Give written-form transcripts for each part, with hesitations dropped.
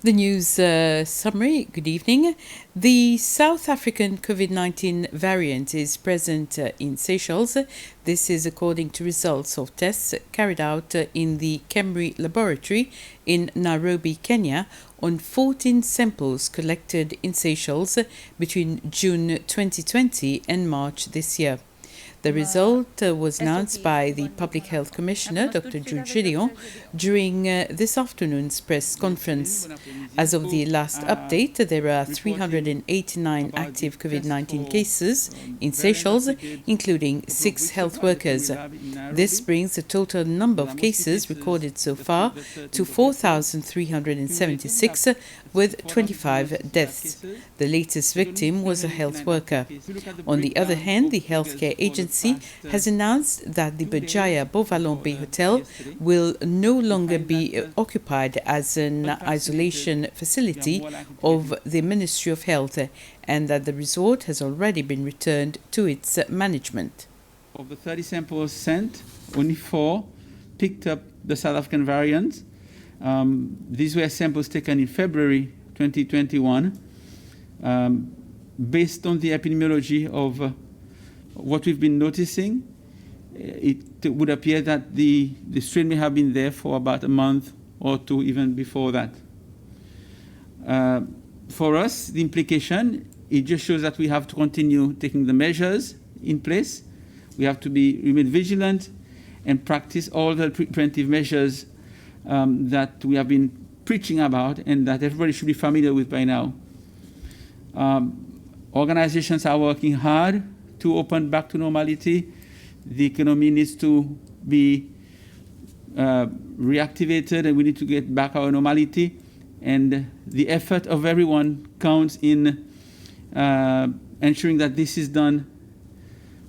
The news summary. Good evening. The South African COVID-19 variant is present in Seychelles. This is according to results of tests carried out in the KEMRI laboratory in Nairobi, Kenya, on 14 samples collected in Seychelles between June 2020 and March this year. The result was announced by the Public Health Commissioner, Dr. Jules Gédéon, during this afternoon's press conference. As of the last update, there are 389 active COVID-19 cases in Seychelles, including 6 health workers. This brings the total number of cases recorded so far to 4,376, with 25 deaths. The latest victim was a health worker. On the other hand, the healthcare agency has announced that the Berjaya Beauvallon Bay Hotel will no longer be occupied as an isolation facility of the Ministry of Health, and that the resort has already been returned to its management. Of the 30 samples sent, only 4 picked up the South African variant. These were samples taken in February 2021. Based on the epidemiology of what we've been noticing, it would appear that the strain may have been there for about a month or 2, even before that. For us, the implication, it just shows that we have to continue taking the measures in place. We have to remain vigilant and practice all the preventive measures that we have been preaching about and that everybody should be familiar with by now. Organizations are working hard to open back to normality. The economy needs to be reactivated, and we need to get back our normality. And the effort of everyone counts in ensuring that this is done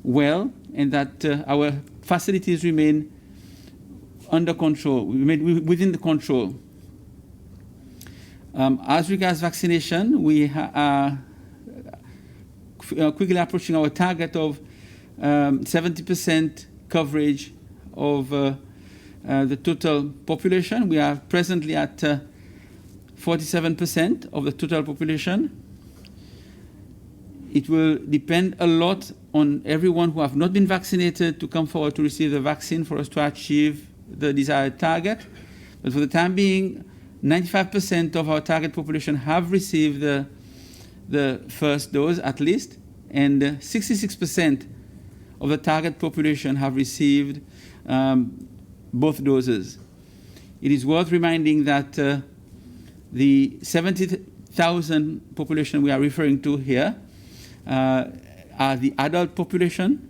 well and that our facilities remain under control, within the control. As regards vaccination, we are quickly approaching our target of 70% coverage of the total population. We are presently at 47% of the total population. It will depend a lot on everyone who have not been vaccinated to come forward to receive the vaccine for us to achieve the desired target. But for the time being, 95% of our target population have received the first dose at least, and 66% of the target population have received both doses. It is worth reminding that the 70,000 population we are referring to here are the adult population.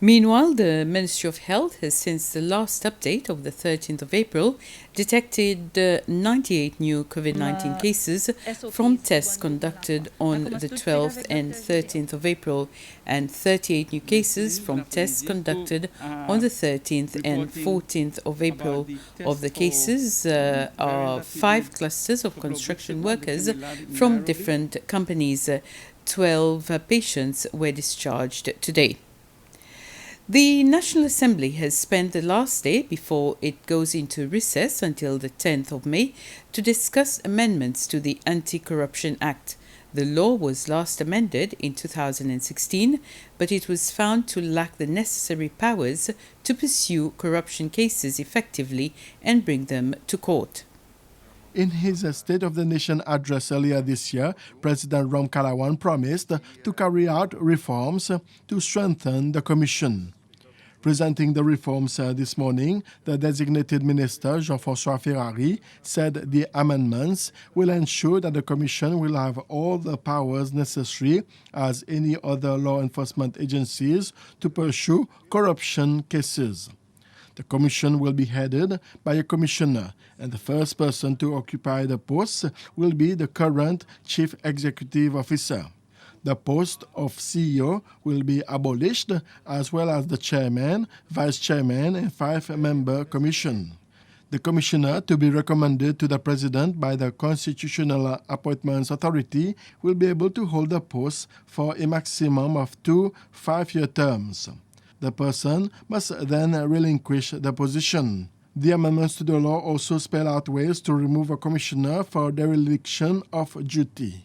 Meanwhile, the Ministry of Health has, since the last update of the 13th of April, detected 98 new COVID-19 cases from tests conducted on the 12th and 13th of April, and 38 new cases from tests conducted on the 13th and 14th of April. Of the cases are 5 clusters of construction workers from different companies. 12 patients were discharged today. The National Assembly has spent the last day before it goes into recess until the 10th of May to discuss amendments to the Anti-Corruption Act. The law was last amended in 2016, but it was found to lack the necessary powers to pursue corruption cases effectively and bring them to court. In his State of the Nation address earlier this year, President Ramkalawan promised to carry out reforms to strengthen the Commission. Presenting the reforms this morning, the designated minister, Jean-François Ferrari, said the amendments will ensure that the Commission will have all the powers necessary as any other law enforcement agencies to pursue corruption cases. The Commission will be headed by a commissioner, and the first person to occupy the post will be the current Chief Executive Officer. The post of CEO will be abolished, as well as the chairman, vice chairman, and 5-member commission. The commissioner, to be recommended to the president by the Constitutional Appointments Authority, will be able to hold the post for a maximum of 2 5-year terms. The person must then relinquish the position. The amendments to the law also spell out ways to remove a commissioner for dereliction of duty.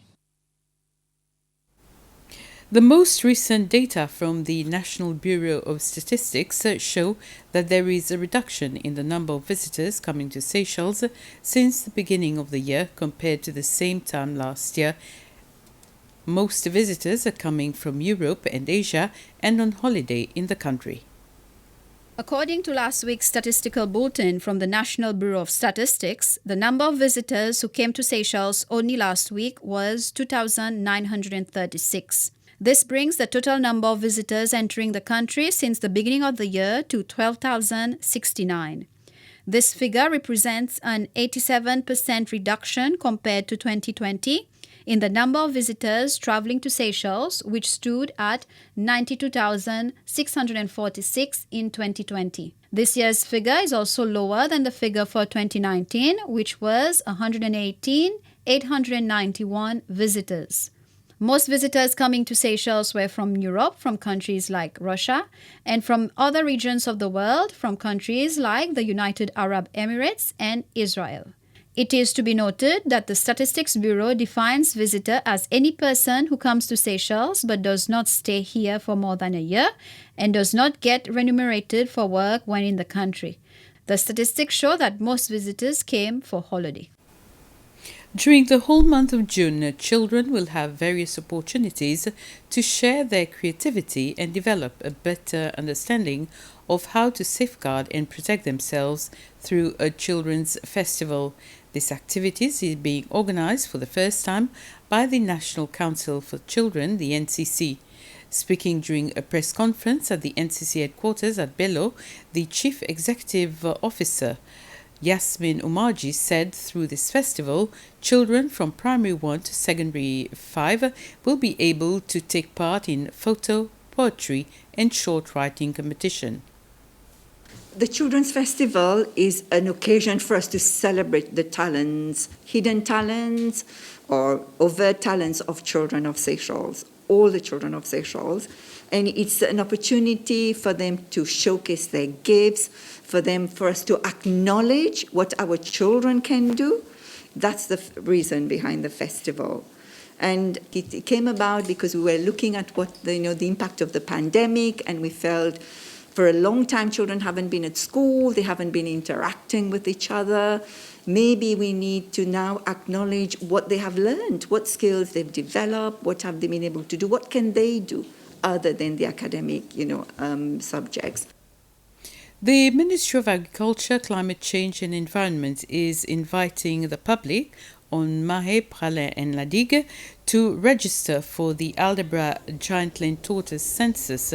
The most recent data from the National Bureau of Statistics show that there is a reduction in the number of visitors coming to Seychelles since the beginning of the year compared to the same time last year. Most visitors are coming from Europe and Asia and on holiday in the country. According to last week's statistical bulletin from the National Bureau of Statistics, the number of visitors who came to Seychelles only last week was 2,936. This brings the total number of visitors entering the country since the beginning of the year to 12,069. This figure represents an 87% reduction compared to 2020 in the number of visitors traveling to Seychelles, which stood at 92,646 in 2020. This year's figure is also lower than the figure for 2019, which was 118,891 visitors. Most visitors coming to Seychelles were from Europe, from countries like Russia, and from other regions of the world, from countries like the United Arab Emirates and Israel. It is to be noted that the Statistics Bureau defines visitor as any person who comes to Seychelles but does not stay here for more than a year and does not get remunerated for work when in the country. The statistics show that most visitors came for holiday. During the whole month of June, children will have various opportunities to share their creativity and develop a better understanding of how to safeguard and protect themselves through a children's festival. This activity is being organized for the first time by the National Council for Children, the NCC. Speaking during a press conference at the NCC headquarters at Bello, the Chief Executive Officer Yasmin Umarji said through this festival, children from primary 1 to secondary 5 will be able to take part in photo, poetry and short writing competition. The Children's Festival is an occasion for us to celebrate the talents, hidden talents or overt talents of children of Seychelles, all the children of Seychelles. And it's an opportunity for them to showcase their gifts, for us to acknowledge what our children can do. That's the reason behind the festival. And it came about because we were looking at what the impact of the pandemic, and we felt for a long time children haven't been at school, they haven't been interacting with each other. Maybe we need to now acknowledge what they have learned, what skills they've developed, what have they been able to do, what can they do other than the academic, subjects. The Ministry of Agriculture, Climate Change and Environment is inviting the public on Mahé, Praslin and La Digue to register for the Aldabra Giant Land Tortoise Census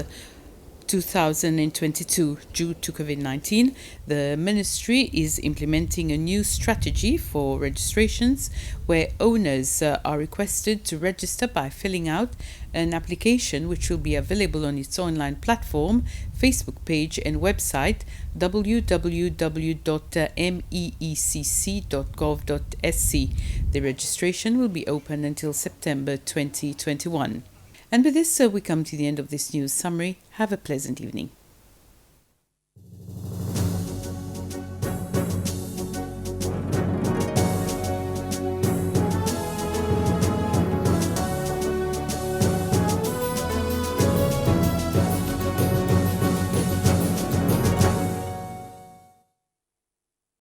2022. Due to COVID-19, the ministry is implementing a new strategy for registrations where owners are requested to register by filling out an application which will be available on its online platform, Facebook page and website www.meecc.gov.sc. The registration will be open until September 2021. And with this, we come to the end of this news summary. Have a pleasant evening.